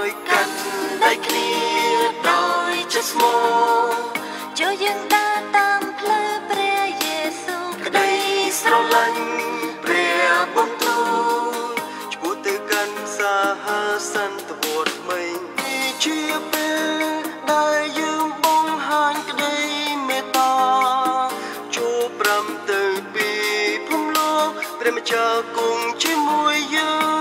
ហើយកាន់ដៃគ្នាដោយចិត្តស្មោះចូលយើងដើរតាមផ្លូវព្រះយេស៊ូវក្តីស្រឡាញ់ព្រះបន្ទូលឆ្ពោះទៅកាន់សាហាសន្តិវត្តថ្មីជាពេលដែលយើងបង្ហាញក្តីមេត្តាចូល5ទៅពីភពលោកព្រះម្ចាស់គង់ជាមួយយើង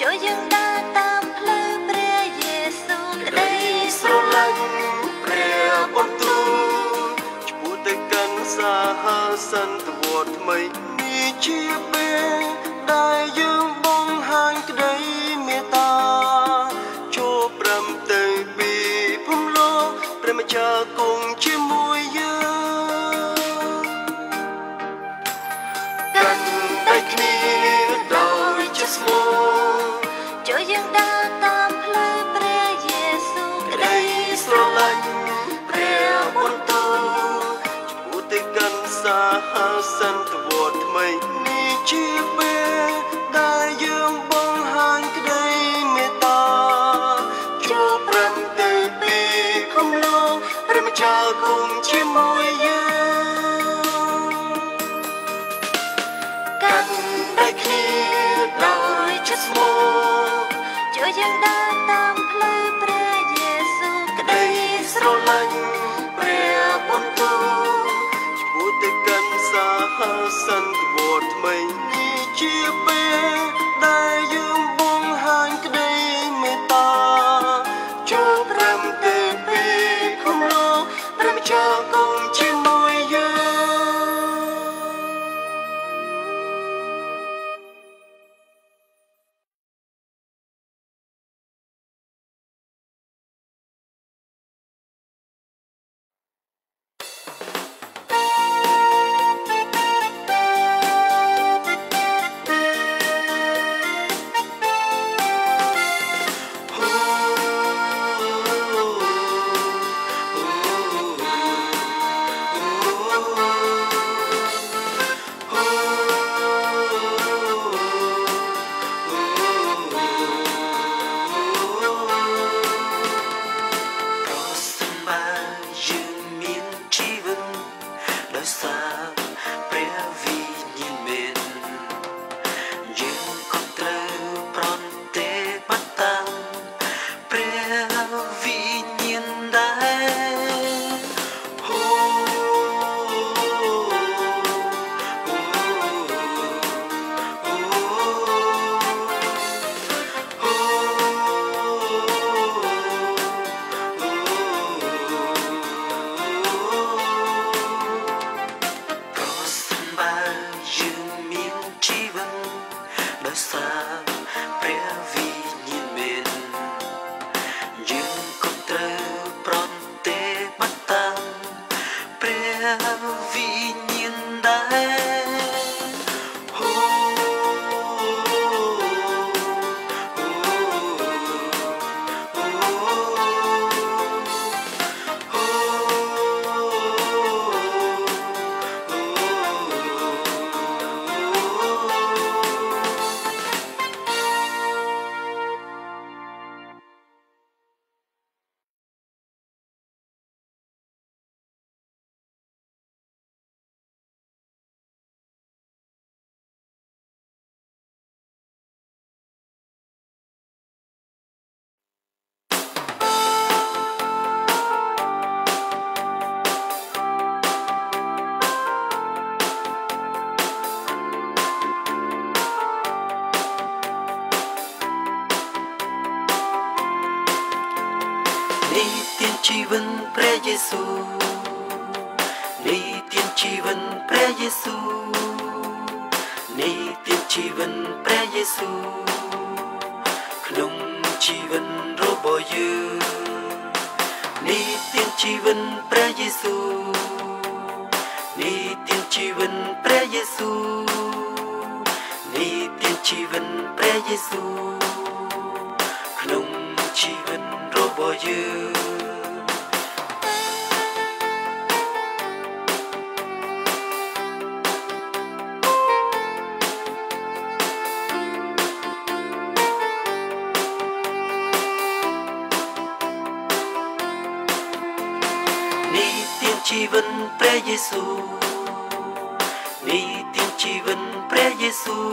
ចូលយើងដើរតាមផ្លូវព្រះយេស៊ូវក្តីស្រឡាញ់ព្រះបន្ទូលឆ្ពោះទៅកាន់សាហាសន្តិវត្តថ្មីនេះជាពេលដែលយើងបង្ហាញក្តីមេត្តាចូល5ទៅពីភពលោកព្រះម្ចាស់គង់ជាមួយយើងកាន់ដៃគ្នាដោយចិត្តស្មោះចូលយើងដើរតាមផ្លូវព្រះយេស៊ូវក្តីស្រឡាញ់ព្រះបន្ទូលឆ្ពោះទៅកាន់សាហាសន្តិវត្តថ្មីនេះជាពេលដែលយើងបង្ហាញក្តីមេត្តាចូល5ទៅពីភពលោកព្រះម្ចាស់គង់ជាមួយយើងកាន់ដៃគ្នាដោយចិត្តស្មោះចូលយើងដើរតាមផ្លូវព្រះយេស៊ូវក្តីស្រឡាញ់ព្រះបន្ទូលឆ្ពោះទៅកាន់សាហាសន្តិវត្តថ្មីនេះជាពេលដែលយើងបង្ហាញក្តីមេត្តាចូល5ទៅពីភពលោកព្រះម្ចាស់គង់ជាមួយយើង ជីវិតព្រះយេស៊ូវនេះទានជីវិតព្រះយេស៊ូវនេះទានជីវិតព្រះយេស៊ូវក្នុងជីវិតរបស់យើងនេះទានជីវិតព្រះយេស៊ូវនេះទានជីវិតព្រះយេស៊ូវនេះទានជីវិតព្រះយេស៊ូវក្នុងជីវិតរបស់យើងជីវិតព្រះយេស៊ូវនេះទានជីវិតព្រះយេស៊ូវ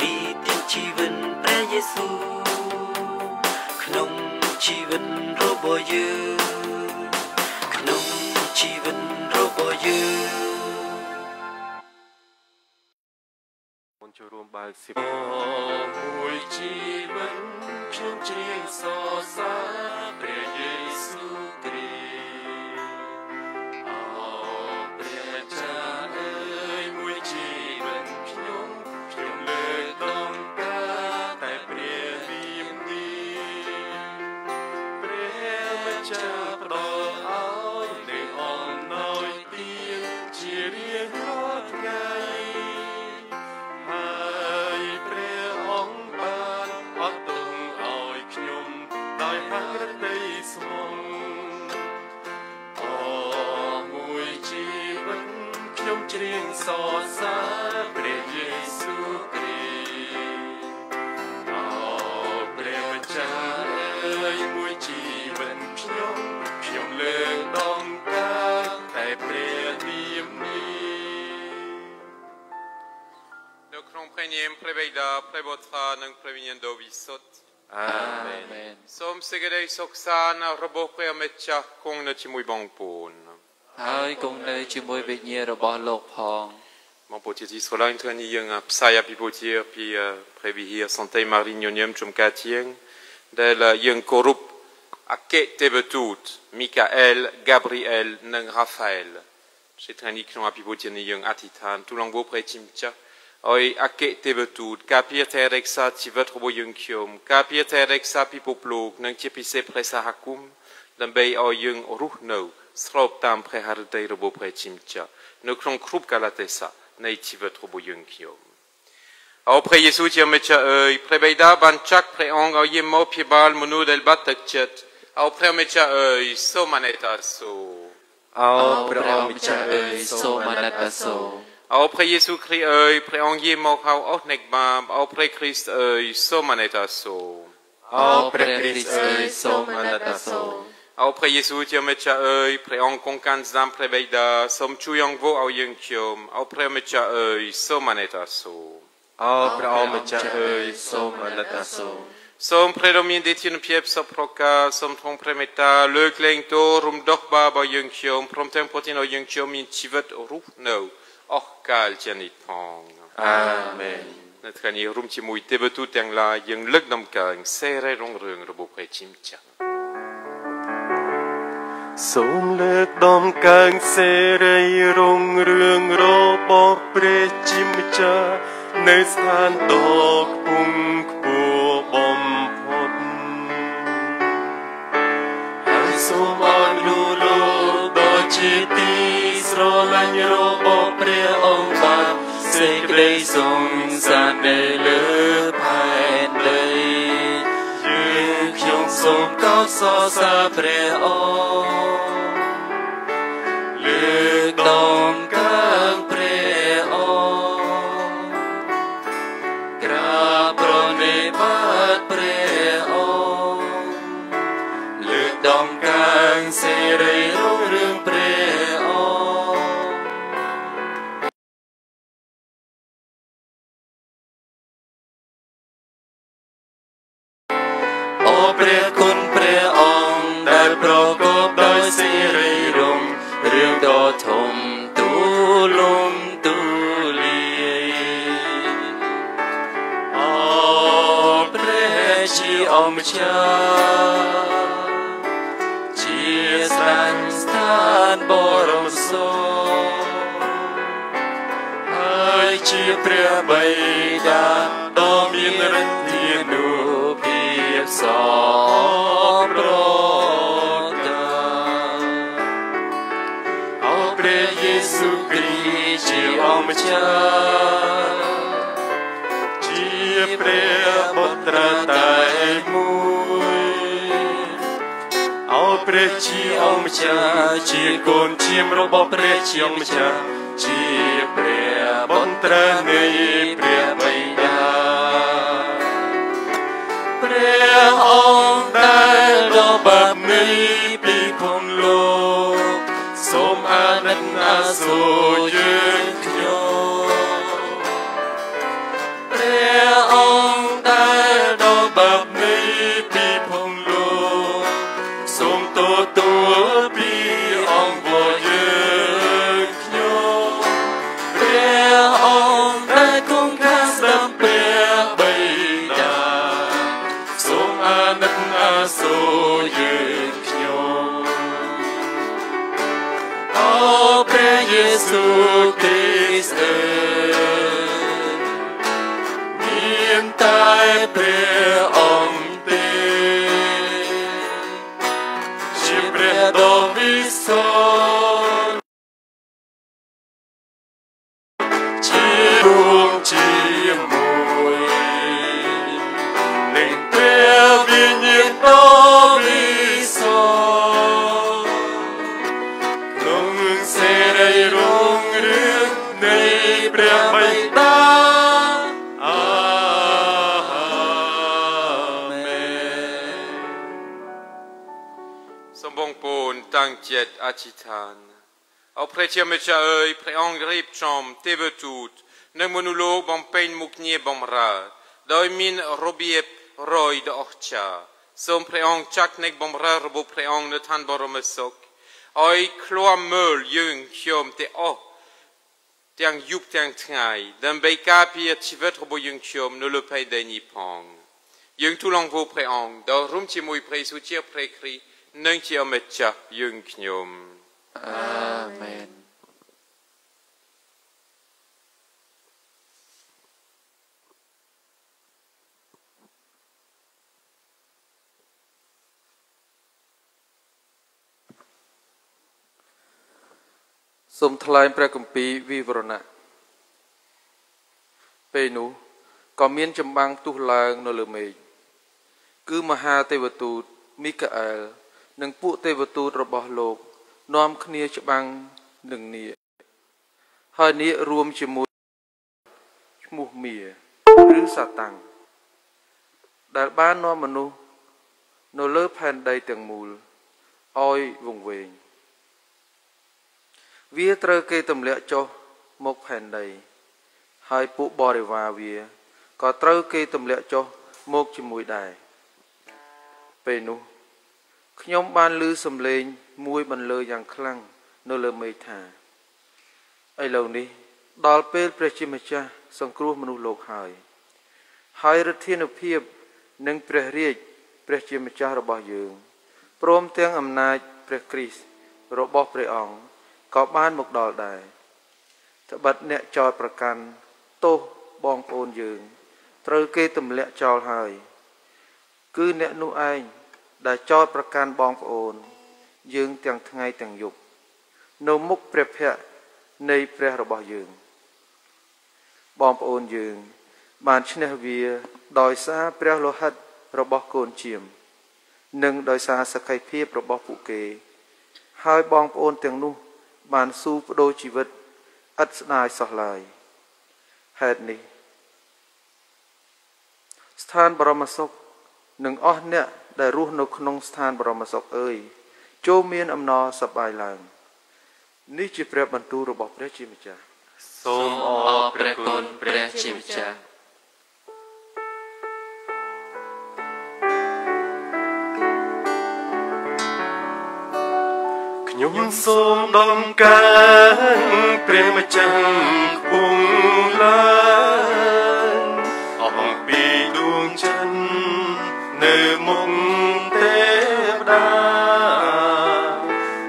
នេះទានជីវិតព្រះយេស៊ូវក្នុងជីវិតរបស់យើងក្នុងជីវិតរបស់យើងមុនចូលរួមបើកសិបមួយជីវិតខ្ញុំជ្រាបសរសើរព្រះយេស៊ូវគ្រីស្ទជ្រៀងសរសើរព្រះយេស៊ូវគ្រីស្ទអោព្រះម្ចាស់អើយមួយជីវិតខ្ញុំលើកដំកើងតែព្រះនាមនេះនៅក្នុងព្រះនាមព្រះបិតាព្រះបុត្រនិងព្រះវិញ្ញាណដ៏វិសុទ្ធអាមែនសូមសេចក្តីសុខសាន្តរបស់ព្រះម្ចាស់គង់នៅជាមួយបងប្អូនហើយគង់នៅជាមួយវិញ្ញាណរបស់លោកផងបងប្អូនជាទីស្រឡាញ់ថ្ងៃនេះយើងផ្សាយពីពុជាពីព្រះវិហារសន្តិម៉ារីញញឹមជុំកាជាងដែលយើងគោរពអគ្គទេវទូតមីកាអែលហ្គាប្រីអែលនិងរ៉ាហ្វ៉ែលជាថ្ងៃនេះក្នុងពីពុជានេះយើងអធិដ្ឋានទូលងបូព្រះជាម្ចាស់ឲ្យអគ្គទេវទូតការពារថែរក្សាជីវិតរបស់យើងខ្ញុំការពារថែរក្សាពិភពលោកនិងជាពិសេសព្រះសហគមន៍ដើម្បីឲ្យយើងរស់នៅស្របតាមព្រះハរតីរបស់ព្រះជាម្ចាស់នៅក្នុងគ្រប់កាលៈទេសៈនៃជីវិតរបស់យើងខ្ញុំអោព្រះយេស៊ូវជាម្ចាស់អើយព្រះបិតាបានចាក់ព្រះអង្គឲ្យយាងមកព្យាបាលមនុស្សដែលបាត់ទឹកចិត្តអោព្រះម្ចាស់អើយសូមអាណិតអាសូរអោព្រះអង្គម្ចាស់អើយសូមអាណិតអាសូរអោព្រះយេស៊ូវគ្រីស្ទអើយព្រះអង្គយាងមកហៅអស់នៃបាបអោព្រះគ្រីស្ទអើយសូមអាណិតអាសូរអោព្រះគ្រីស្ទអើយសូមអាណិតអាសូរអោព្រះយេស៊ូវជាម្ចាស់អើយព្រះអង្គគង់កាន់ស្ដាំព្រះបិតាសូមជួយអង្គវឲ្យយើងខ្ញុំអោព្រះម្ចាស់អើយសូមអាណិតអាសូរអោព្រះអង្គម្ចាស់អើយសូមអាណិតអាសូរសូមព្រះដ៏មានទេធានុភាពសពប្រការសូមទ្រង់ព្រះមេត្តាលើកលែងទោសរំដោះបាបឲ្យយើងខ្ញុំព្រមទាំងប្រទានឲ្យយើងខ្ញុំមានជីវិតរស់នៅអស់កលជានិច្ចផងអាមែននៅថ្ងៃនេះរួមជាមួយទេវទូតទាំងឡាយយើងលើកដំកើងសេរីរុងរឿងរបស់ព្រះជាម្ចាស់សូមលើកដំកើងសេរីរុងរឿងរបស់ព្រះជាម្ចាស់នៅស្ថានដ៏ខ្ពង់ខ្ពស់បំផុតហើយសូមឲ្យមនុស្សលោកដ៏ជាទីស្រឡាញ់របស់ព្រះអង្គបានសេចក្តីសង្សារនៅលើផែនដីយើងខ្ញុំសូមកោតសរសើរព្រះអង្គលើកដំកើងព្រះអង្គក្រាបប្រណិប័តព្រះអង្គលើកដំកើងសេរីរុងរឿងព្រះអង្គអូព្រះគុណព្រះអង្គដែលប្រកបដោយសេរីរុងរឿងដ៏ធំទូលំទូលាយអូព្រះជាអង្គម្ចាស់ បានបរមសុខហើយជាព្រះបិតាដ៏មានឫទ្ធានុភាពសពរកាអោព្រះយេស៊ូវគ្រីស្ទជាអង្គម្ចាស់ជាព្រះបុត្រតែមួយអោព្រះជាអង្គម្ចាស់ជាកូនឈាមរបស់ព្រះជាអង្គម្ចាស់ជាព្រះបុត្រនៃព្រះបិតាព្រះអង្គដែលដ៏បាបនៃពិភពលោកសូមអាណិតអាសូរយើងខ្ញុំព្រះអង្គដែលដ៏បាបនៃពិភពលោកសូមទទួលពីអង្គយើងខ្ញុំព្រះអង្គដែលគង់ខាងស្ដាំព្រះបិតាសូមអាណិតអាសូរយើងខ្ញុំអូព្រះយេស៊ូវគ្រីស្ទមានតែព្រះអង្គទេជាព្រះដ៏វិសុទ្ធជារួមជាមួយនឹងព្រះវិញ្ញាណដ៏វិសុទ្ធក្នុងសេរីរុងរឿងនៃព្រះបិតាអាមែនសូមបងប្អូនតាំងចិត្តអធិដ្ឋានអោព្រះជាម្ចាស់អើយព្រះអង្គរៀបចំទេវទូតនិងមនុស្សលោកបំពេញមុខងារបម្រើដោយមានរបៀបរយដ៏អស្ចារ្យសូមព្រះអង្គចាត់នៃបម្រើរបស់ព្រះអង្គនៅឋានបរមសុខឲ្យឃ្លាំមើលយើងខ្ញុំទាំងអស់ទាំងយប់ទាំងថ្ងៃដើម្បីការពារជីវិតរបស់យើងខ្ញុំនៅលើផែនដីនេះផងយើងទូលអង្គព្រះអង្គដ៏រួមជាមួយព្រះយេស៊ូវជាព្រះគ្រីស្ទនិងជាម្ចាស់យើងខ្ញុំអាមែនសូមថ្លែងព្រះគម្ពីរវិវរណៈពេលនោះក៏មានចម្បាំងផ្ទុះឡើងនៅលើមេឃគឺមហាទេវទូតមីកាអែលនិងពួកទេវទូតរបស់លោកនាំគ្នាច្បាំងនឹងនាគហើយនាគរួមជាមួយឈ្មោះមាឬសាតាំងដែលបាននាំមនុស្សនៅលើផែនដីទាំងមូលឲ្យវង្វេងវាត្រូវគេទម្លាក់ចុះមកផែនដីហើយពួកបរិវារវាក៏ត្រូវគេទម្លាក់ចុះមកជាមួយដែរពេលនោះខ្ញុំបានឮសំឡេងមួយបន្លឺយ៉ាងខ្លាំងនៅលើមេឃថាឥឡូវនេះដល់ពេលព្រះជាម្ចាស់សង្គ្រោះមនុស្សលោកហើយឫទ្ធានុភាពនិងព្រះរាជព្រះជាម្ចាស់របស់យើងព្រមទាំងអំណាចព្រះគ្រីស្ទរបស់ព្រះអង្គក៏បានមកដល់ដែរត្បិតអ្នកចោទប្រកាន់ទោសបងប្អូនយើងត្រូវគេទម្លាក់ចោលហើយគឺអ្នកនោះឯងដែលចោទប្រកាន់បងប្អូនយើងទាំងថ្ងៃទាំងយប់នៅមុខព្រះភ័ក្ត្រនៃព្រះរបស់យើងបងប្អូនយើងបានឈ្នះវាដោយសារព្រះលោហិតរបស់កូនជៀមនិងដោយសារសក្ខីភាពរបស់ពួកគេហើយបងប្អូនទាំងនោះបានស៊ូបដូរជីវិតឥតស្ដាយសោះឡើយហេតុនេះស្ថានបរមសុខនិងអស់អ្នកដែលរស់នៅក្នុងស្ថានបរមសុខអើយចូលមានអំណរសប្បាយឡើងនេះជាព្រះបន្ទូលរបស់ព្រះជាម្ចាស់សូមអរព្រះគុណព្រះជាម្ចាស់ខ្ញុំសូមដំកើងព្រះម្ចាស់ខ្ពង់ឡើងអង្គពីដួងច័ន្ទនៅមុខទេវតា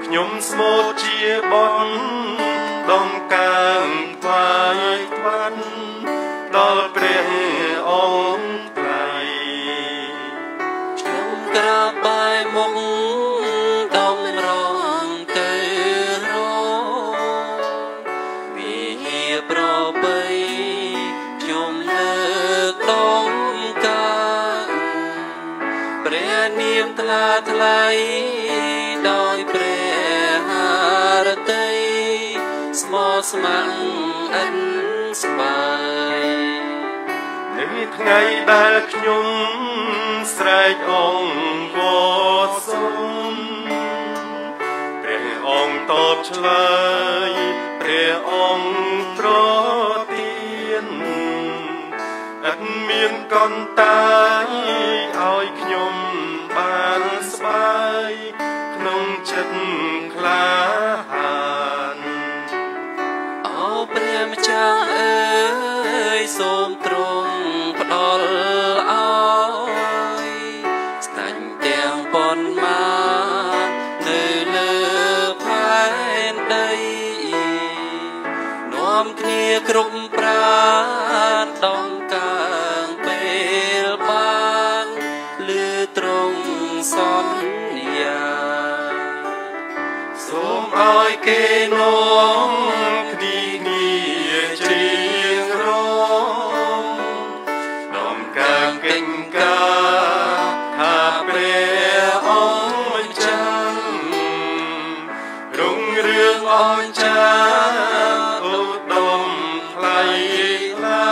ខ្ញុំស្មូតជា ជាបនដំកើងថ្វាយថ្វាន់ដល់ព្រះអង្គថ្លៃខ្ញុំក្រាបបាយមុខដំរងទៅរវិហារប្របីខ្ញុំលើកដំកើងព្រះនាមថ្លាថ្លៃដោយព្រះハរតីស្មោះស្ម័គ្រអិនស្បាយនៅថ្ងៃដែលខ្ញុំស្រែកអង្គវត្តសុំព្រះអង្គតបឆ្លើយព្រះអង្គប្រទានឥតមានកន្តើយឲ្យខ្ញុំបានស្បាយក្នុងចិត្តក្លាហានអូព្រះម្ចាស់អើយសូមទ្រង់ផ្ដល់ឲ្យស្ដេចទាំងប៉ុន្មាននៅលើផែនដីនាំគ្នាគ្រប់ប្រាណដំកើងពេលបានលឺទ្រង់សន្យាសូមឲ្យគេនាំគ្នាជ្រៀងរំដំកើងកិច្ចការថាព្រះអង្គម្ចាស់រុងរឿងអស្ចារ្យឧត្តមថ្លៃថ្លា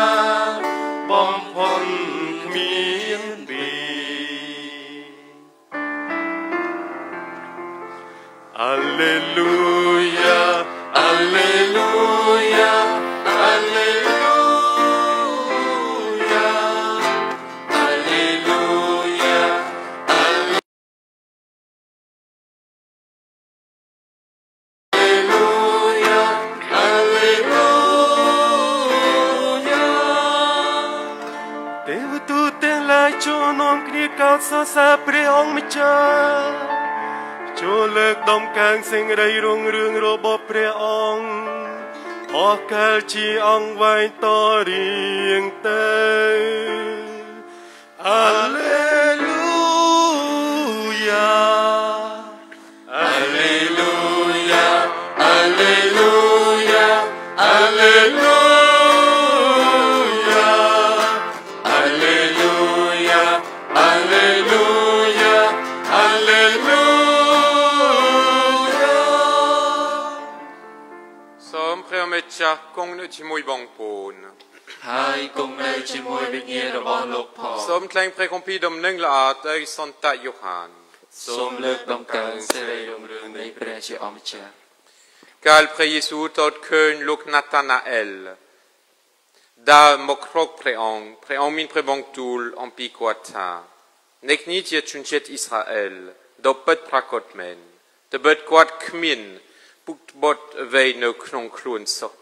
បំផុតគ្មានពី Alleluia, Alleluia, Alleluia, Alleluia, Alleluia, Alleluia. ទេវទូតទាំងឡាយចូលនាំគ្នាកោតសរសើរព្រះអង្គម្ចាស់ចូលលើកដំកើងសេចក្តីរុងរឿងរបស់ព្រះអង្គអស់កាលជាអង្គវែងតរៀងទៅ Alleluia, Alleluia, Alleluia, Alleluia, Alleluia, Alleluia, Alleluia. សូមព្រះមេត្តាគង់នៅជាមួយបងប្អូនហើយគង់នៅជាមួយវិញ្ញាណរបស់លោកផងសូមថ្លែងព្រះគម្ពីរដំណឹងល្អដោយសន្តយូហានសូមលើកដំកើងសេរីរុងរឿងនៃព្រះជាអម្ចាស់កាលព្រះយេស៊ូវទតឃើញលោកណាតាណាអែលដើរមករកព្រះអង្គមានព្រះបន្ទូលអំពីគាត់ថាអ្នកនេះជាជនជាតិអ៊ីស្រាអែលដ៏ពិតប្រាកដមែនត្បិតគាត់គ្មានពុតបត់អ្វីនៅក្នុងខ្លួនសោះ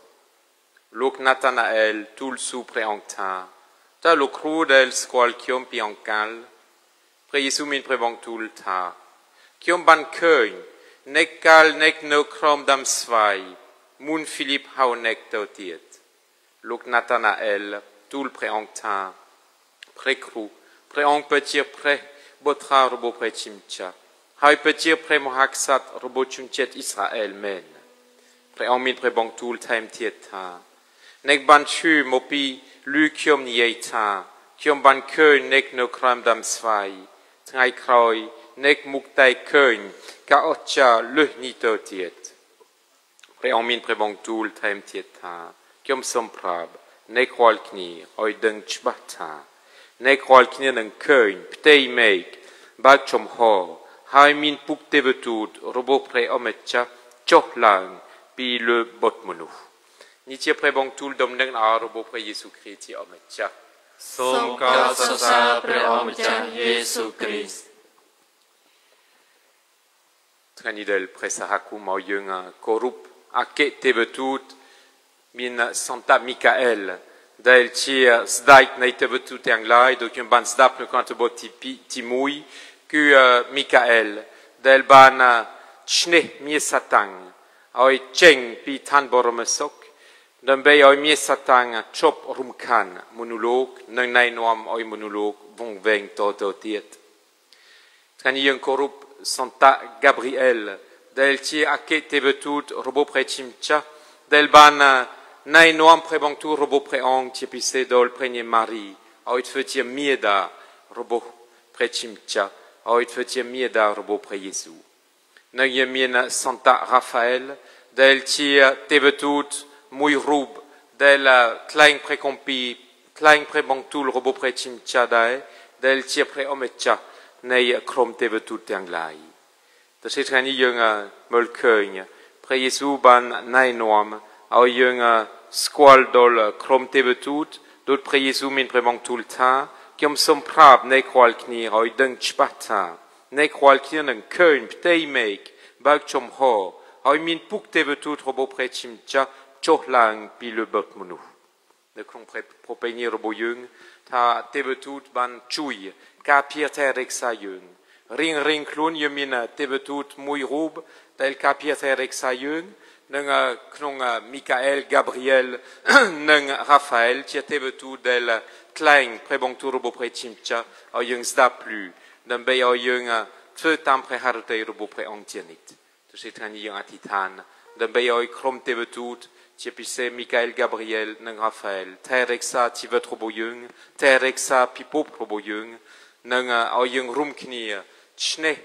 លោកណាតាណាអែលទូលសួរព្រះអង្គថាតើលោកគ្រូដែលស្គាល់ខ្ញុំពីអង្កលព្រះយេស៊ូវមានព្រះបន្ទូលថាខ្ញុំបានឃើញអ្នកកាលអ្នកនៅក្រោមដើមស្វាយមុនហ្វីលីបហៅអ្នកទៅទៀតលោកណាតាណាអែលទូលព្រះអង្គថាព្រះគ្រូព្រះអង្គពិតជាព្រះបុត្រារបស់ព្រះជាម្ចាស់ហើយពិតជាព្រះមហាក្សត្ររបស់ជនជាតិអ៊ីស្រាអែលមែនព្រះអង្គមានព្រះបន្ទូលថែមទៀតថាអ្នកបានឈឺមកពីឮខ្ញុំនិយាយថាខ្ញុំបានឃើញអ្នកនៅក្រោមដើមស្វាយថ្ងៃក្រោយអ្នកមុខតែឃើញការអស្ចារ្យលើសនេះទៅទៀតព្រះអង្គមានព្រះបន្ទូលថែមទៀតថាខ្ញុំសូមប្រាប់អ្នករាល់គ្នាឲ្យដឹងច្បាស់ថាអ្នករាល់គ្នានឹងឃើញផ្ទៃមេឃបើកចំហហើយមានពុកទេវទូតរបស់ព្រះអម្ចាស់ចុះឡើងពីលើបុត្រមនុស្សនេះជាព្រះបន្ទូលដំណឹងល្អរបស់ព្រះយេស៊ូវគ្រីស្ទជាអម្ចាស់សូមកោតសរសើរព្រះអម្ចាស់យេស៊ូវគ្រីស្ទថ្ងៃនេះដែលព្រះសហគមន៍មកយើងគោរពអគ្គទេវទូតមានសន្តមីកាអែលដែលជាស្ដេចនៃទេវទូតទាំងឡាយដូចខ្ញុំបានស្ដាប់នៅក្នុងទិបទទី1គឺមីកាអែលដែលបានឈ្នះមាសសាតាំង เอาเจงปีทันบรมศกดับเบิลเอาเมียสตังชบรุมขันมนุโลกนังในนวมเอามนุโลกวงเวงโตโตเตียดกันยังคอรุปSanta Gabriel del ci akete betut robo prechimcha del ban nai noam prebantu robo preong ci pise dol pregne Marie uit fetie mieda robo prechimcha uit fetie mieda robo pre Jesu na yemien Santa Raphael del ci tebetut muy rub del klein precompi klein prebantu robo prechimcha dai del ci pre omecha nei krom tebetut anglaiแต่สิ่งที่ยังไม่เคยพระเยซูบันในนวมเอายังสควอลดอลครมเทบตูดดูพระเยซูมินพระบังทุลตาqui ont son propreในควอลคีเอาดังชิปัตตาในควอลคีนั่งเคยพเตยเมกบักชมฮอเอามินปุกเทบตูดรบพระชิมจ้าโจลังปีเลเบิร์ตมนุในคงพระพระเป็นยรบยุงถ้าเทบตูดบันชุยกาเพียเทเร็กซายุงring klun yemina tebetut muy rub tel kapieter exayung nang knong Michael Gabriel nang Raphaël ti tebetut del klein prebongtur bo prechimcha a yung sta plus dan be a yung tve tam preharte bo pre antianit to se tani yung atitan dan be a krom tebetut ti pise Michael Gabriel nang Raphaël terexa ti vetro bo yung terexa pipop bo yung nang a yung rumkni Chne,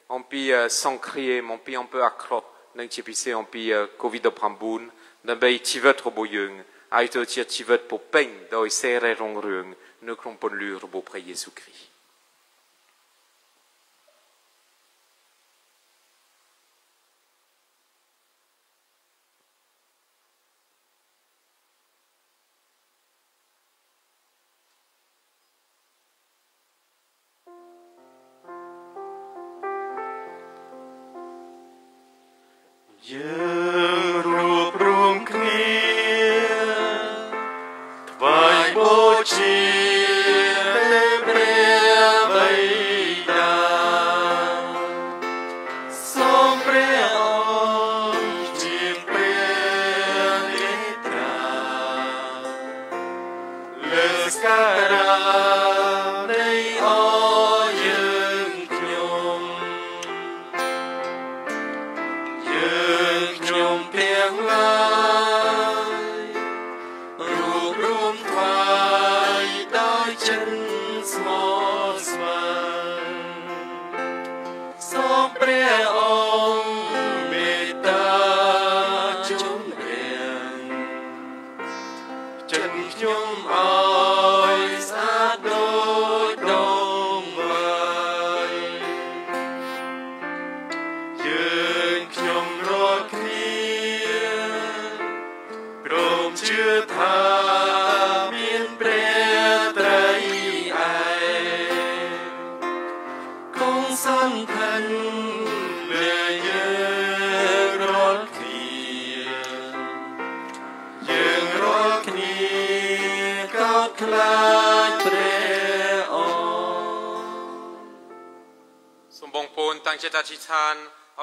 on peut sans crier, on peut un peu accro, n'en tu sais on peut Covid de Pramboun, d'un bay tivet roboyung, aïto tia tivet pour pein, d'oï serre rongrung, ne crampon lure beau près Jésus-Christ.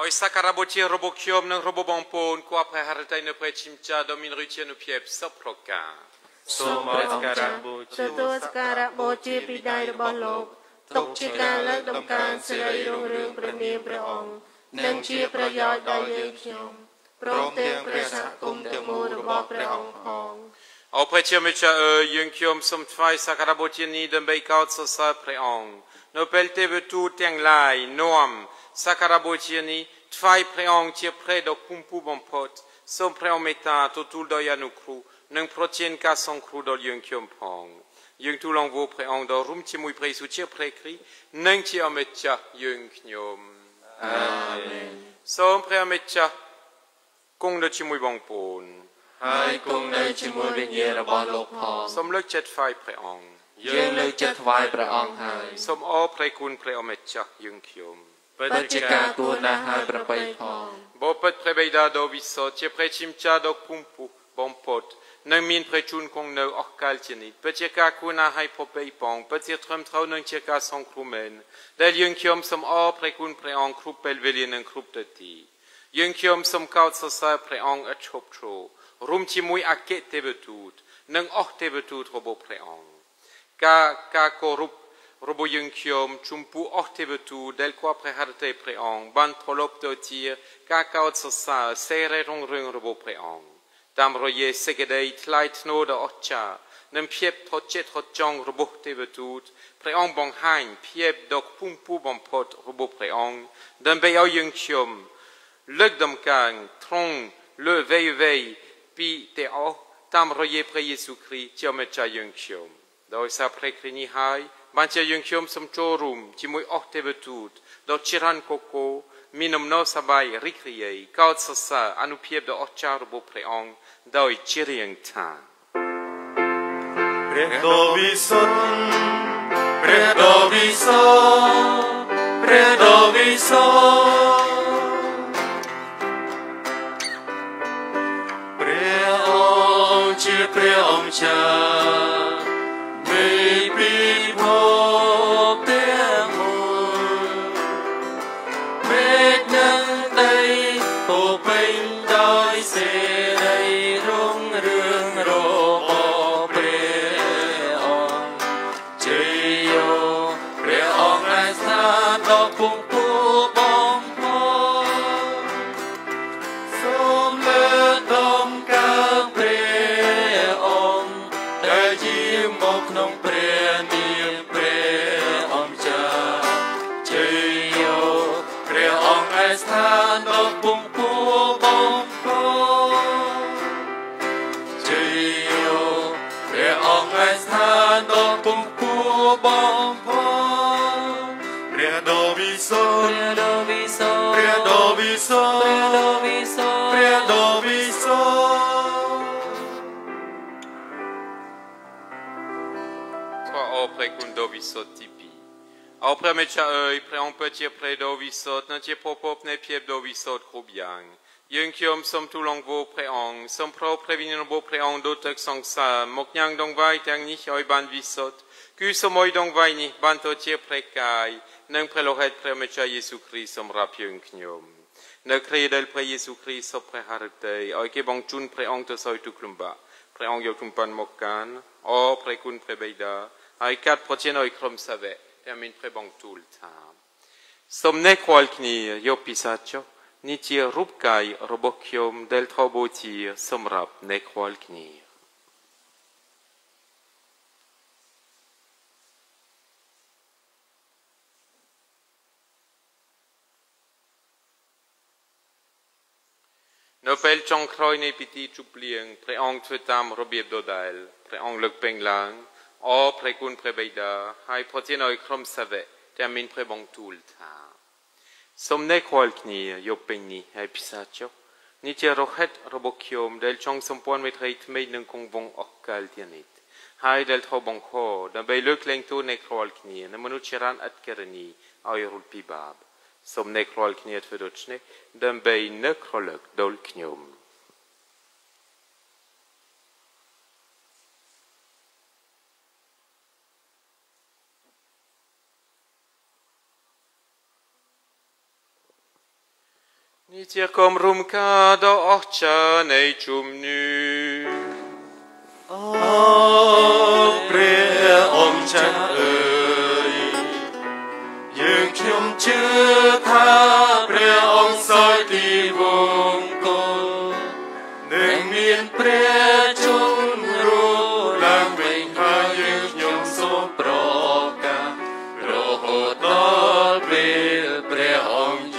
Oi sakarabotie robokiom nang robobompon ko apre hartai ne prechimcha domin rutie no piep soproka Somarabotie to sakarabotie pidaiរបស់លោកទុកជាការលើកដំកើងសិរីរុងរឿងព្រះនាមព្រះអង្គនិងជាប្រយោជន៍ដល់យើងខ្ញុំព្រមទាំងព្រះសហគមន៍ទាំងមូលរបស់ព្រះអង្គផងអោព្រះជាម្ចាស់អើយយើងខ្ញុំសូមថ្វាយសក្ការៈបូជានេះដើម្បីកោតសរសើរព្រះអង្គនៅពេលទេវទូតទាំងឡាយនាំសក្ការៈបូជានេះថ្វាយព្រះអង្គជាព្រះដ៏គំពូបំផុតសូមព្រះអង្គមេត្តាទទួលដោយអនុគ្រោះនិងប្រទានការសង្គ្រោះដល់យើងខ្ញុំផងយើងទូលអង្វរព្រះអង្គដ៏រួមជាមួយព្រះយេស៊ូវជាព្រះគ្រីស្ទនិងជាអម្ចាស់យើងខ្ញុំអាមែនសូមព្រះអម្ចាស់គង់នៅជាមួយបងប្អូនហើយគង់នៅជាមួយវិញ្ញាណរបស់លោកផងសូមលើកចិត្តថ្វាយព្រះអង្គយើងលើកចិត្តថ្វាយព្រះអង្គហើយសូមអរព្រះគុណព្រះអម្ចាស់យើងខ្ញុំពិតជាការគួរណាស់ហើយប្របីផងបបិទ្ធព្រះបិតាដ៏វិសុទ្ធជាព្រះឈិមចាដ៏គង់ពុះបំផុតនិងមានព្រះជន្មគង់នៅអស់កលជានិច្ចពិតជាការគួរណាស់ហើយប្របីផងពិតជាត្រឹមត្រូវនឹងជាការសង្គ្រោះមែនដែលយើងខ្ញុំសូមអរព្រះគុណព្រះអង្គគ្រប់ពេលវេលានិងគ្រប់ទិដ្ឋា យើងខ្ញុំសូមកោតសរសើរព្រះអង្គឥតឈប់ឈររួមជាមួយអគ្គទេវទូតនិងអស់ទេវទូតរបស់ព្រះអង្គការគោរពរបស់យើងខ្ញុំជំពូអស់ទេវទូតដែលគួរព្រះហឫទ័យព្រះអង្គបានប្រឡប់ទៅជាការកោតសរសើរសេរីរុងរឿងរបស់ព្រះអង្គតាមរយៈសេចក្តីថ្លៃថ្នូរដ៏អស្ចារ្យនិងភាពថត់ចិត្តថត់ចង់របស់ទេវទូតព្រះអង្គបង្ហាញភាពដ៏ខ្ពង់ខ្ពស់បំផុតរបស់ព្រះអង្គដើម្បីឲ្យយើងខ្ញុំលើកដំកើងទ្រង់លើវេពីទេអស់តាមរយៈព្រះយេស៊ូវគ្រីស្ទជាម្ចាស់យើងខ្ញុំដោយសារព្រះគ្រីស្ទនេះហើយបានជាយើងខ្ញុំសូមចូលរួមជាមួយអស់ទេវទូតដ៏ច្រើនកកូរមានអំណរសប្បាយរីករាយកោតសរសើរអនុភាពដ៏អស្ចារ្យរបស់ព្រះអង្គដោយជារៀងថាព្រះដ៏វិសុទ្ធព្រះដ៏វិសុទ្ធព្រះដ៏វិសុទ្ធព្រះអង្គជាព្រះអង្គចាមេពិភពទាំងមូលមេឃនឹងដីពោពេញដោយសេរីរុងរឿងរបស់ព្រះអង្គជ័យយោព្រះអង្គឯស្ថានដ៏គង់គួរបំផុតសូមលើកដំកើងព្រះអង្គដែលជាមកក្នុងព្រះនាមព្រះអង្គចាជ័យយោព្រះអង្គឯស្ថានដ៏គង់គួរបំផុតជ័យយោព្រះអង្គឯស្ថានដ៏គង់គួរបំផុតព្រះដ៏វិសុទ្ធព្រះដ៏វិសុទ្ធព្រះដ៏វិសុទ្ធព្រះដ៏វិសុទ្ធព្រះដ៏វិសុទ្ធថ្វាយអរព្រះគុណដ៏វិសុទ្ធទីពីរអរព្រះមេចាអើយព្រះអង្គពិតជាព្រះដ៏វិសុទ្ធនិងជាភពនៃភាពដ៏វិសុទ្ធគ្រប់យ៉ាងយើងខ្ញុំសូមទូលងវោព្រះអង្គសូមប្រោព្រះវិញ្ញាណរបស់ព្រះអង្គដូចទឹកសង្សារមកញ៉ាំងដងវាយទាំងនេះឲ្យបានវិសុទ្ធគឺសូមឲ្យដងវាយនេះបានទៅជាព្រះកាយនិងព្រះលោហិតព្រះមេចាយេស៊ូវគ្រីស្ទសម្រាប់យើងខ្ញុំនៅគ្រាដែលព្រះយេស៊ូវគ្រីស្ទសូមព្រះហឫទ័យឲ្យគេបងជូនព្រះអង្គទៅសោយទុក្ខលំបាកព្រះអង្គយកជំនន់មកកានអរព្រះគុណព្រះបិតាហើយកាត់ប្រជែនឲ្យក្រុមសាវកដែលមានព្រះបងទូលថាសូមអ្នកខ្វល់គ្នាយកពិសាចុះនេះជារូបកាយរបស់ខ្ញុំដែលថបូជាសម្រាប់អ្នកខ្វល់គ្នានៅពេលចុងក្រោយនៃពិធីជប់លៀងព្រះអង្គធ្វើតាមរបៀបដដែលព្រះអង្គលើកពេញឡើងអរព្រះគុណព្រះបិតាហើយប្រទានឲ្យក្រុមសាវកដែលមានព្រះបងទូលថាសូមអ្នកខ្វល់គ្នាយកពេញនេះហើយពិសាចុះនេះជារហិតរបស់ខ្ញុំដែលចង់សម្ព័ន្ធមេត្រីថ្មីនឹងគង់វង្សអស់កលទៀតនេះហើយដែលថោបង្ខដើម្បីលើកលែងទូអ្នកខ្វល់គ្នានៅមនុស្សច្រើនឥតកេរនីឲ្យរលពីបាបសូមអ្នកខ្វល់គ្នាធ្វើដូច្នេះដើម្បីនឹករលឹកដល់ខ្ញុំនេះជាគំរុំការដ៏អស្ចារ្យនៃជំនឿអរព្រះអង្គចាស់អើយយើងខ្ញុំជឿថាព្រះអង្គសោយទីវង្គលនឹងមានព្រះជន្មរស់ឡើងវិញហើយយើងខ្ញុំសូមប្រកាសរហូតដល់ពេលព្រះអង្គ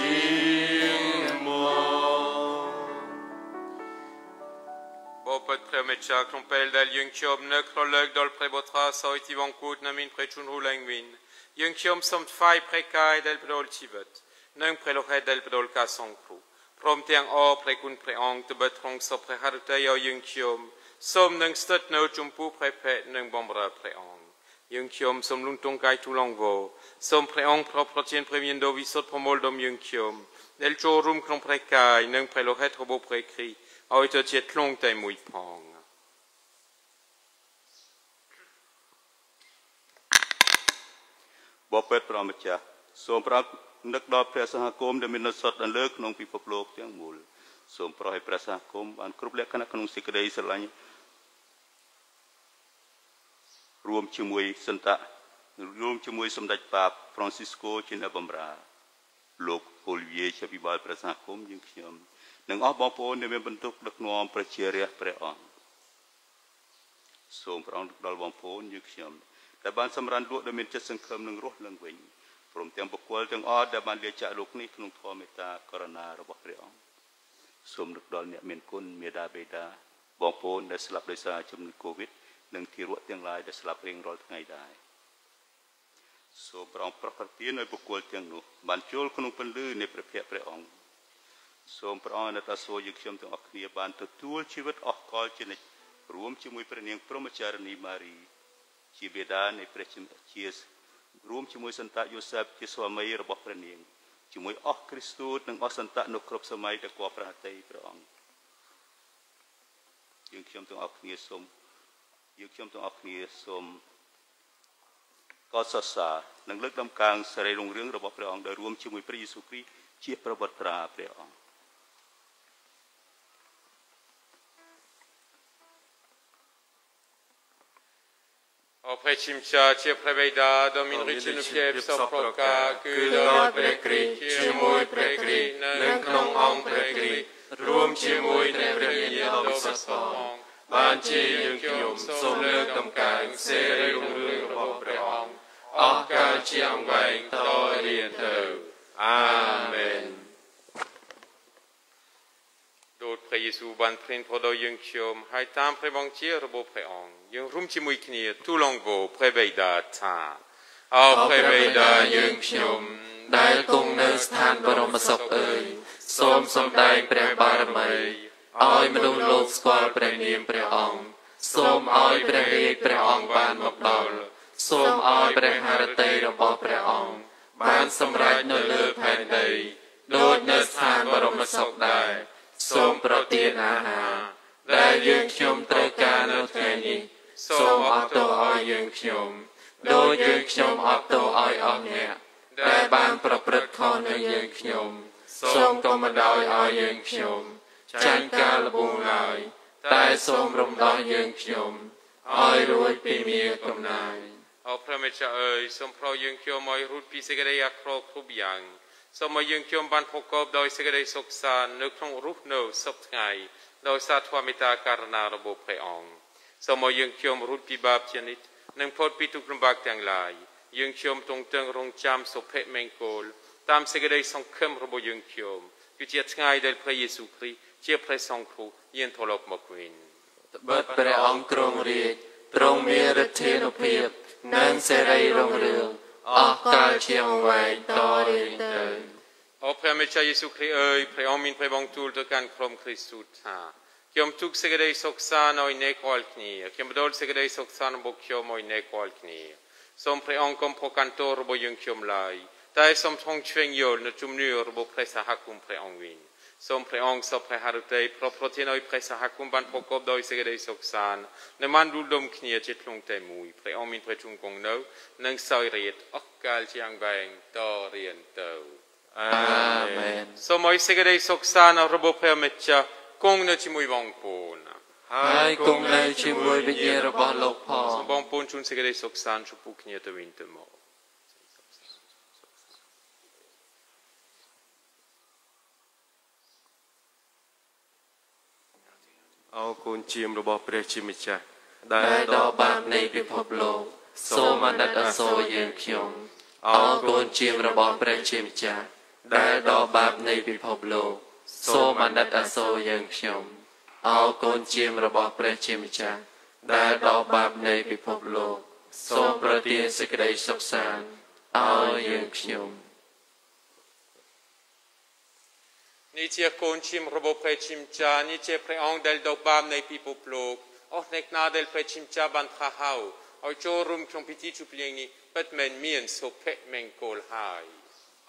ព្រះមេចាក្នុងពេលដែលយើងខ្ញុំនឹករលឹកដល់ព្រះបុត្រាសោយទីវង្គូតនិងមានព្រះជន្មរស់ឡើងវិញយើងខ្ញុំសូមថ្វាយព្រះកាយដែលផ្ដល់ជីវិតនិងព្រះលោហិតដែលផ្ដល់ការសង្គ្រោះព្រមទាំងអរព្រះគុណព្រះអង្គទៅបិទក្នុងសពព្រះហឫទ័យឲ្យយើងខ្ញុំសូមនឹងស្ថិតនៅចំពោះព្រះភ័ក្ត្រនិងបម្រើព្រះអង្គយើងខ្ញុំសូមលំទង់កាយទូលងវោសូមព្រះអង្គប្រោសប្រទានព្រះវិញ្ញាណដ៏វិសុទ្ធប្រមូលដល់យើងខ្ញុំដែលចូលរួមក្នុងព្រះកាយនិងព្រះលោហិតរបស់ព្រះគ្រីស្ទឲ្យទៅជាធ្លុងតែមួយផងបបិទ្ធព្រះម្ចាស់សូមប្រា នឹកដល់ព្រះសហគមន៍ដែលមាននៅសុទ្ធនៅលើក្នុងពិភពលោកទាំងមូលសូមប្រោសឲ្យព្រះសហគមន៍បានគ្រប់លក្ខណៈក្នុងសេចក្តីស្រឡាញ់រួមជាមួយសន្តៈរួមជាមួយសម្ដេចបាបហ្វ្រង់ស៊ីស្កូជាអ្នកបម្រើលោកអូលីវីជាពិបាលព្រះសហគមន៍យើងខ្ញុំនិងអស់បងប្អូនដែលមានបន្ទុកដឹកនាំប្រជារាស្ត្រព្រះអង្គសូមព្រះអង្គដល់បងប្អូនយើងខ្ញុំដែលបានសម្រានលក់ដែលមានចិត្តសង្ឃឹមនឹងរស់ឡើងវិញព្រមទាំងបុគ្គលទាំងអស់ដែលបានលាចាកលោកនេះក្នុងធម៌មេត្តាករុណារបស់ព្រះអង្គសូមនឹកដល់អ្នកមានគុណមេដាបេតាបងប្អូនដែលស្លាប់ដោយសារជំងឺ Covid និងទារកទាំងឡាយដែលស្លាប់រៀងរាល់ថ្ងៃដែរសូមព្រះអង្គប្រកាសទានឲ្យបុគ្គលទាំងនោះបានចូលក្នុងពន្លឺនៃព្រះភ័ក្ត្រព្រះអង្គសូមព្រះអង្គអាណិតអាសូរយើងខ្ញុំទាំងអស់គ្នាបានទទួលជីវិតអស់កលជានិច្ចរួមជាមួយព្រះនាងព្រហ្មចារិនីម៉ារីជាបិតានៃព្រះជារួមជាមួយសន្តៈយូសេបជាស្វាមីរបស់ព្រះនាងជាមួយអស់គ្រីស្ទូតនិងអស់សន្តៈនៅគ្រប់សម័យដែលគបព្រះហត្ថីព្រះអង្គយើងខ្ញុំទាំងអស់គ្នាសូមកោតសរសើរនិងលើកដំកើងសេរីរុងរឿងរបស់ព្រះអង្គដែលរួមជាមួយព្រះយេស៊ូវគ្រីស្ទជាប្រវត្តិត្រាព្រះអង្គអព្រះជាម្ចាស់ជាព្រះបិតាដ៏មានឫទ្ធិនុភាពសពប្រការគឺដោយព្រះគ្រីស្ទជាមួយព្រះគ្រីស្ទនៅក្នុងអង្គព្រះគ្រីស្ទរួមជាមួយនឹងព្រះវិញ្ញាណដ៏ពិសេសបានជាយើងខ្ញុំសូមលើកដំកើងសេរីរុងរឿងរបស់ព្រះអង្គអស់កលជាអង្វែងតរៀនទៅអាមែនដោយព្រះយេស៊ូវបានព្រានប្រដោយយើងខ្ញុំហើយតាមព្រះបង្គារបស់ព្រះអង្គយើងរួមជាមួយគ្នាទូលងពោព្រះបិតាថាអោព្រះបិតាយើងខ្ញុំដែលគង់នៅស្ថានបរមសុខអើយសូមសំដែងព្រះបារមីឲ្យមនុស្សលោកស្គាល់ព្រះនាមព្រះអង្គសូមឲ្យព្រះរាជព្រះអង្គបានមកដល់សូមឲ្យព្រះハរតីរបស់ព្រះអង្គបានសម្រេចនៅលើផែនដីដូចនៅស្ថានបរមសុខដែរសូមប្រទានអាហារដែលយើងខ្ញុំត្រូវការនៅថ្ងៃនេះសូមអត់ទោសឲ្យយើងខ្ញុំដោយយើងខ្ញុំអត់ទោសឲ្យអស់អ្នកដែលបានប្រព្រឹត្តខុសនឹងយើងខ្ញុំសូមកុំបណ្ដោយឲ្យយើងខ្ញុំចាញ់ការល្បួងឡើយតែសូមរំដោះយើងខ្ញុំឲ្យរួចពីមារកំណាយអោព្រះមេត្តាអើយសូមប្រោសយើងខ្ញុំឲ្យរួចពីសេចក្តីអាក្រក់គ្រប់យ៉ាងសូមឲ្យយើងខ្ញុំបានប្រកបដោយសេចក្តីសុខសាន្តនៅក្នុងរស់នៅសពថ្ងៃដោយសារធម៌មេត្តាករុណារបស់ព្រះអង្គសូមឲ្យយើងខ្ញុំរួចពីបាបជានិច្ចនិងផុតពីទុក្ខលំបាកទាំងឡាយយើងខ្ញុំទង់តឹងរង់ចាំសុភមង្គលតាមសេចក្តីសង្ឃឹមរបស់យើងខ្ញុំគឺជាថ្ងៃដែលព្រះយេស៊ូវគ្រីស្ទជាព្រះសង្ឃគ្រូយាងត្រឡប់មកវិញត្បិតព្រះអង្គទ្រង់រាជទ្រង់មានឫទ្ធានុភាពនិងសេរីរុងរឿងអស់កលជាអង្វែងតរៀងទៅអោព្រះមេត្តាយេស៊ូវគ្រីស្ទអើយព្រះអង្គមានព្រះបង្ទូលទៅកាន់ក្រុមគ្រីស្ទូតថាខ្ញុំទុកសេចក្តីសុខសាន្តឲ្យអ្នករាល់គ្នាខ្ញុំបដូរសេចក្តីសុខសាន្តរបស់ខ្ញុំឲ្យអ្នករាល់គ្នាសូមព្រះអង្គកុំប្រកាន់ទោសរបស់យើងខ្ញុំឡើយតែសូមទ្រង់ឆ្វេងយល់នៅជំនឿរបស់ព្រះសហគមន៍ព្រះអង្គវិញសូមព្រះអង្គសពព្រះハរតីប្រទានឲ្យព្រះសហគមន៍បានប្រកបដោយសេចក្តីសុខសាន្តនិងបានដួលដុំគ្នាជាធ្លុងតែមួយព្រះអង្គមានព្រះជន្មគង់នៅនិងសោយរាជ្យអស់កលជាអង្វែងតរៀនទៅអាមែនសូមឲ្យសេចក្តីសុខសាន្តរបស់ព្រះមេត្តាគង់នៅជាមួយបងប្អូនហើយគង់នៅជាមួយវិញ្ញាណរបស់លោកផងសូមបងប្អូនជូនសេចក្តីសុខសាន្តចំពោះគ្នាទៅវិញទៅមកអោកូនជាមរបស់ព្រះជាម្ចាស់ដែលដកបាបនៃពិភពលោកសូមអាណិតអាសូរយើងខ្ញុំអោកូនជាមរបស់ព្រះជាម្ចាស់ដែលដកបាបនៃពិភពលោកសូមអាណិតអាសូរយើងខ្ញុំអោកូនជាមរបស់ព្រះជាម្ចាស់ដែលដកបាបនៃពិភពលោកសូមប្រទានសេចក្តីសុខសាន្តឲ្យយើងខ្ញុំនេះជាកូនជាមរបស់ព្រះជាម្ចាស់នេះជាព្រះអង្គដែលដកបាបនៃពិភពលោកអស់អ្នកណាដែលព្រះជាម្ចាស់បានត្រាស់ហៅឲ្យចូលរួមក្នុងពិធីជប់លៀងនេះពិតមែនមានសុភមង្គលហើយ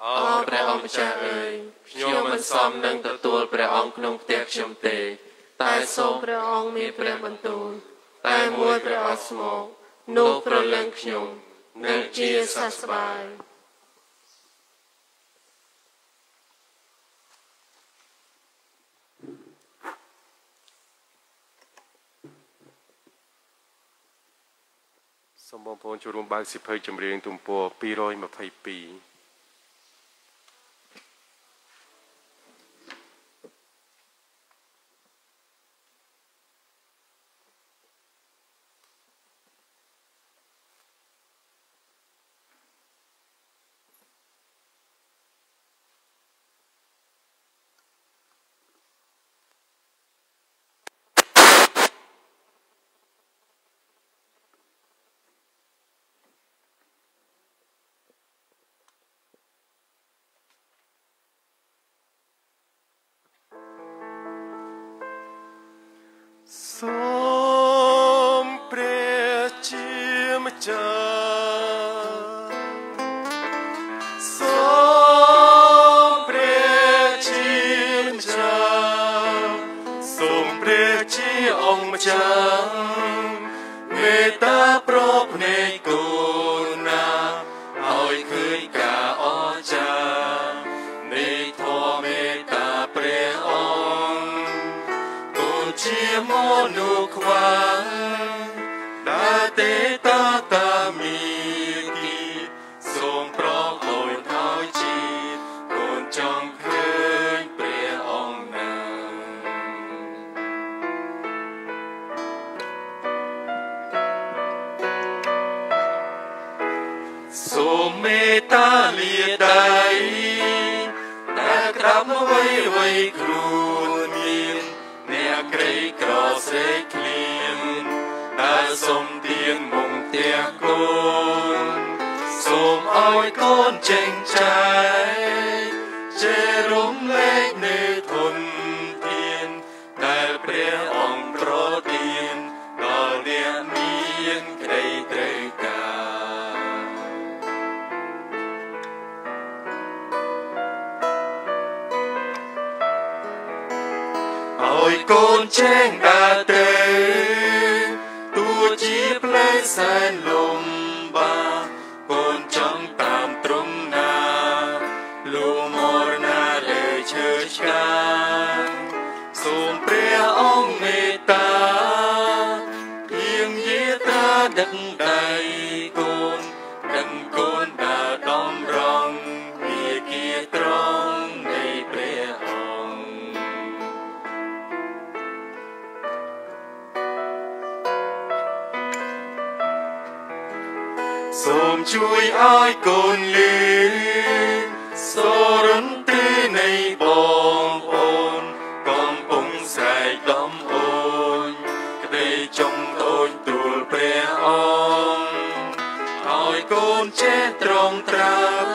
អោព្រះអង្គម្ចាស់អើយខ្ញុំមិនសមនឹងទទួលព្រះអង្គក្នុងផ្ទះខ្ញុំទេតែសូមព្រះអង្គមានព្រះបន្ទូលតែមួយព្រះអស្មកនោះប្រលឹងខ្ញុំនឹងជាសះស្បើយ សូមបងប្អូនចូលរួមបើកសិភៅចម្រៀងទំព័រ222សូមព្រះជាម្ចាស់សូមព្រះជាម្ចាស់សូមព្រះជាអង្គម្ចាស់មេត្តាប្រភ្នែកកូនណាឲ្យឃើញការអស្ចារ្យនៃធម៌មេត្តាព្រះអង្គកូនជាមនុស្សខ្វាងដែលទេតាតាមីគីសូមប្រោសឲ្យជីកូនចង់ឃើញព្រះអង្គណាសូមមេត្តាលាដៃដែលក្រាបអ្វីខ្លួនមានអ្នកក្រីក្រស្រេកឃ្លានដែលសូមទានមុំផ្ទះកូនសូមឲ្យកូនចេញចាយជារំលែកនៃធនធានដែលព្រះអង្គប្រទានដល់អ្នកមានក្តីត្រូវការឲ្យកូនចែងដើរទៅទោះជាផ្លូវសែនលំបាកកូនចង់តាមទ្រង់ណាលួងមរណាលើឈើឆ្កាងសូមព្រះអង្គមេត្តាយាងយាត្រាដឹកដៃកូនដឹងកូនដើរដំរងវាគាត្រង់នៃព្រះអង្គសូមជួយឲ្យកូនលឺសូរន្ទរនៃបងប្អូនកំពុងស្រែកដំអូនក្តីចង់ដូនទូលព្រះអង្គឲ្យកូនចេះត្រង់ត្រាប់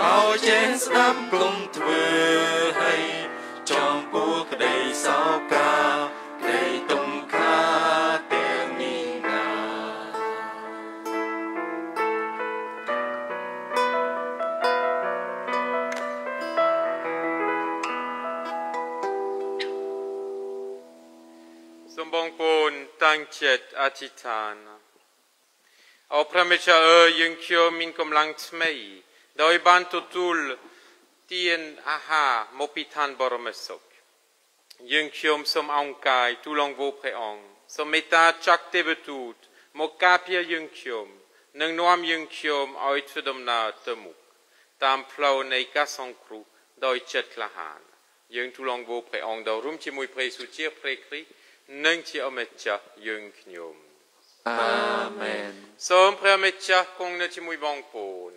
ឲ្យចេះស្ដាប់គុំធ្វើឲ្យចំពោះក្តីសោកាក្តីទុំខាទាំងនេះណាសូមបងប្អូនតាំងចិត្តអធិដ្ឋានអោព្រះមេត្តាអើយយើងខ្ញុំមានកម្លាំងថ្មីដោយបានទទួលទានអាហារមកពីឋានបរមសុខយើងខ្ញុំសូមអង្គកាយទូលងវោព្រះអង្គសូមមេត្តាចាក់ទេវទូតមកការពារយើងខ្ញុំនិងនាំយើងខ្ញុំឲ្យធ្វើដំណើរទៅមុខតាមផ្លូវនៃការសង្គ្រោះដោយចិត្តក្លាហានយើងទូលងវោព្រះអង្គដោយរួមជាមួយព្រះយេស៊ូវជាព្រះគ្រីស្ទនិងជាអម្ចាស់យើងខ្ញុំអាមែនសូមព្រះមេត្តាគង់នៅជាមួយបងប្អូន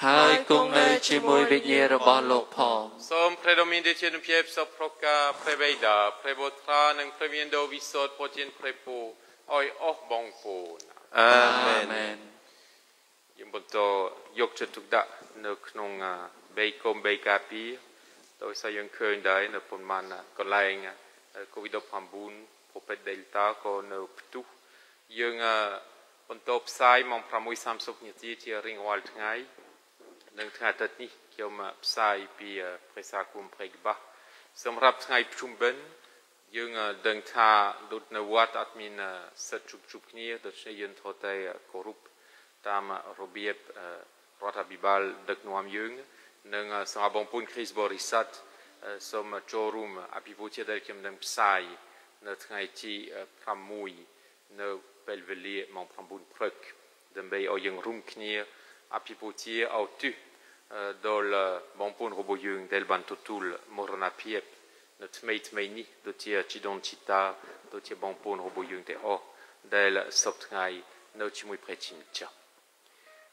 ហើយគង់នៅជាមួយវិញ្ញាណរបស់លោកផងសូមព្រះដ៏មានទេជាភាពសុប្រកាព្រះបិតាព្រះបុត្រានិងព្រះវិញ្ញាណដ៏វិសុទ្ធប្រទានព្រះពរឲ្យអស់បងប្អូនអាមែនយើងបន្តយកចិត្តទុកដាក់នៅក្នុងបេកុំបេកាពីដោយសារយើងឃើញដែរនៅប៉ុន្មានកន្លែង COVID-19 ប្រភេទ Delta ក៏នៅផ្ទុះយើងបន្តផ្សាយម៉ោង 6:30 នាទីជារៀងរាល់ថ្ងៃនិងថ្ងៃអាទិត្យនេះខ្ញុំផ្សាយពីព្រះសាគុំព្រៃក្បាស់សម្រាប់ថ្ងៃប្រជុំបិណ្ឌយើងដឹងថាដូចនៅវត្តអត់មានសិទ្ធិជួបគ្នាដូច្នេះយើងត្រូវតែគោរពតាមរបៀបរដ្ឋាភិបាលដឹកនាំយើងនិងសម្រាប់បងប្អូនគ្រីស្ទបរិស័ទសូមចូលរួមអភិវឌ្ឍដែលខ្ញុំនឹងផ្សាយនៅថ្ងៃទី6នៅ ពេលវេលាម៉ោង9 ព្រឹកដើម្បីឲ្យយើងរួមគ្នាអភិពជាឲ្យទិសដល់បងប្អូនរបស់យើងដែលបានទទួលមរណភាពនៅថ្មីនេះដូចជាជីដូនជីតាដូចជាបងប្អូនរបស់យើងទាំងអស់ដែលសពថ្ងៃនៅជាមួយព្រះជាម្ចាស់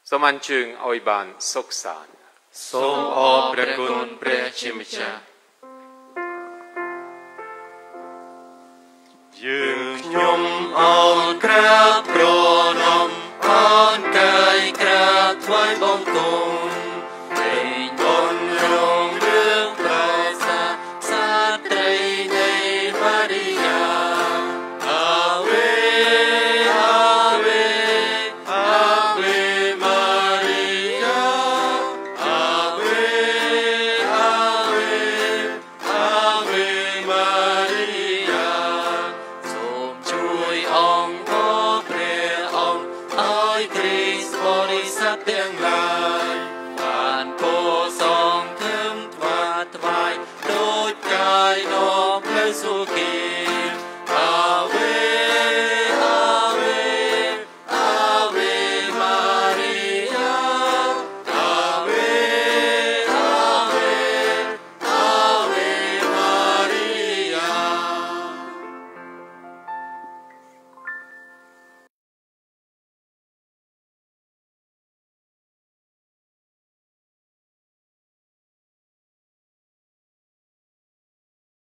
សូមអញ្ជើញឲ្យបានសុខសាន្តសូមអរព្រះគុណព្រះជាម្ចាស់យើងខ្ញុំអរក្រាបព្រ